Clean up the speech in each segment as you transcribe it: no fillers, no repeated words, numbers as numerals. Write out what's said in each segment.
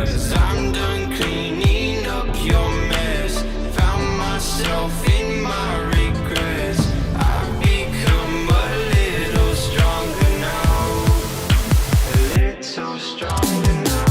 'Cause I'm done cleaning up your mess. Found myself in my regrets. I've become a little stronger now. A little stronger now.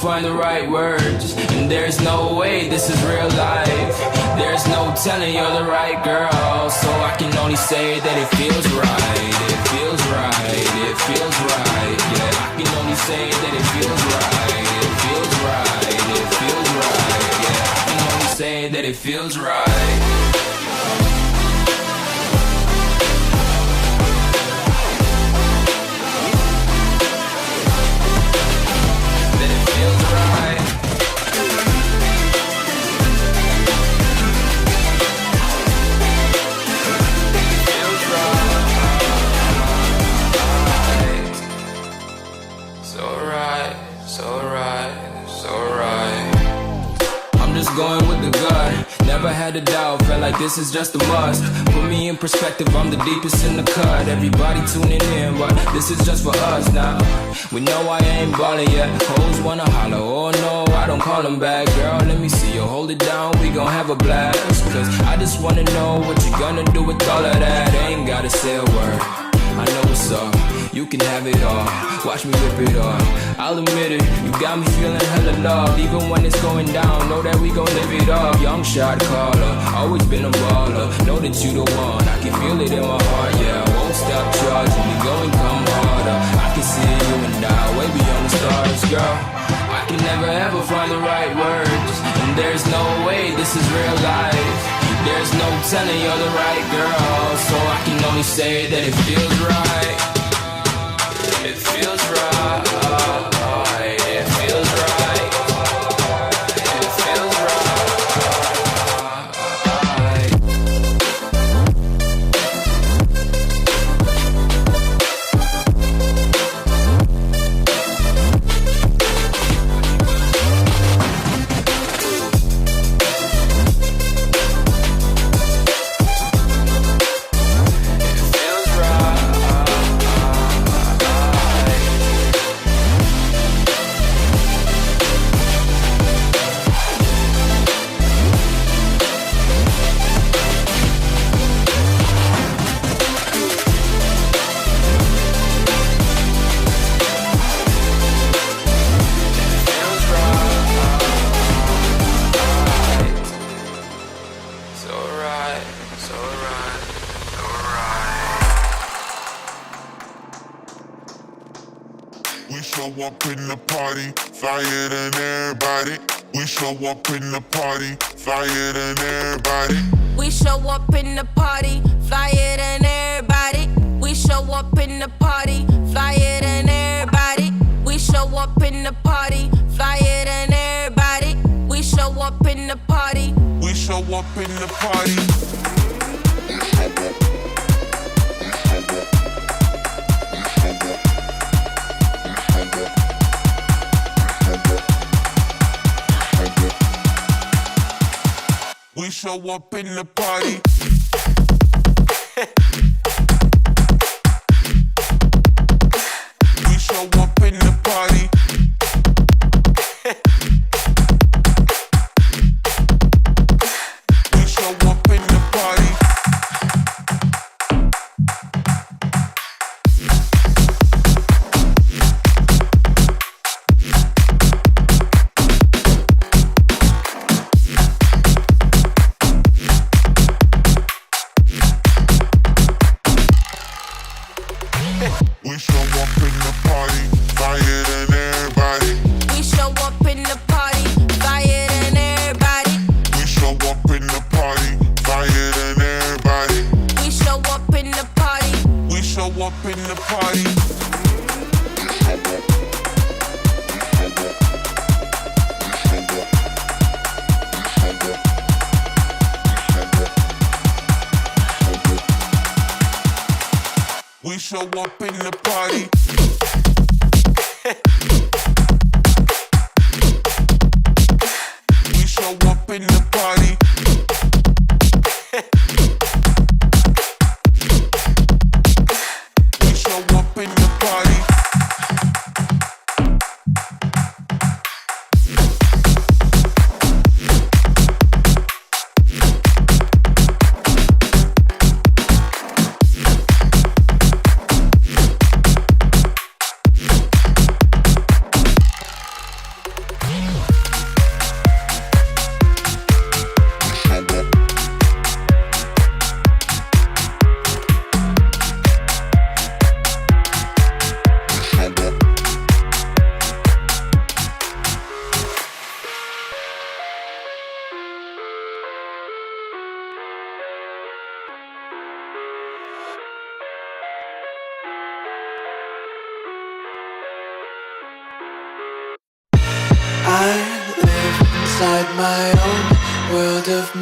Find the right words, and there's no way this is real life. There's no telling you're the right girl, so I can only say that it feels right. It feels right, it feels right. Yeah, I can only say that it feels right. It feels right, it feels right. Yeah, I can only say that it feels right. Going with the gut, never had a doubt, felt like this is just a must. Put me in perspective, I'm the deepest in the cut. Everybody tuning in, but this is just for us now. We know I ain't ballin' yet, hoes wanna holler, oh no, I don't call them back. Girl, let me see you hold it down, we gon' have a blast. Cause I just wanna know what you gonna do with all of that. Ain't gotta say a word, I know what's up, you can have it all. Watch me rip it off, I'll admit it, you got me feeling hella loved. Even when it's going down, know that we gon' live it up. Young shot caller, always been a baller. Know that you the one, I can feel it in my heart. Yeah, I won't stop charging, we go and come harder. I can see you and I, way beyond the stars, girl. I can never ever find the right words, and there's no way this is real life. There's no telling you're the right girl, so I can only say that it feels right. It feels right. It feels right. It feels show up in the party, flyer than everybody. We show up in the party, flyer than everybody. We show up in the party, flyer than everybody. We show up in the party, flyer than everybody. We show up in the party, flyer than everybody. We show up in the party. We show up in the party. We show up in the party. We show up in the party. We show up in the party. We show up in the party, flyer than everybody. We show up in the party, flyer than everybody. We show up in the party, flyer than everybody. We show up in the party. We show up in the party. We show up in the party. We show up in the party. We show up in the party. I live inside my own world of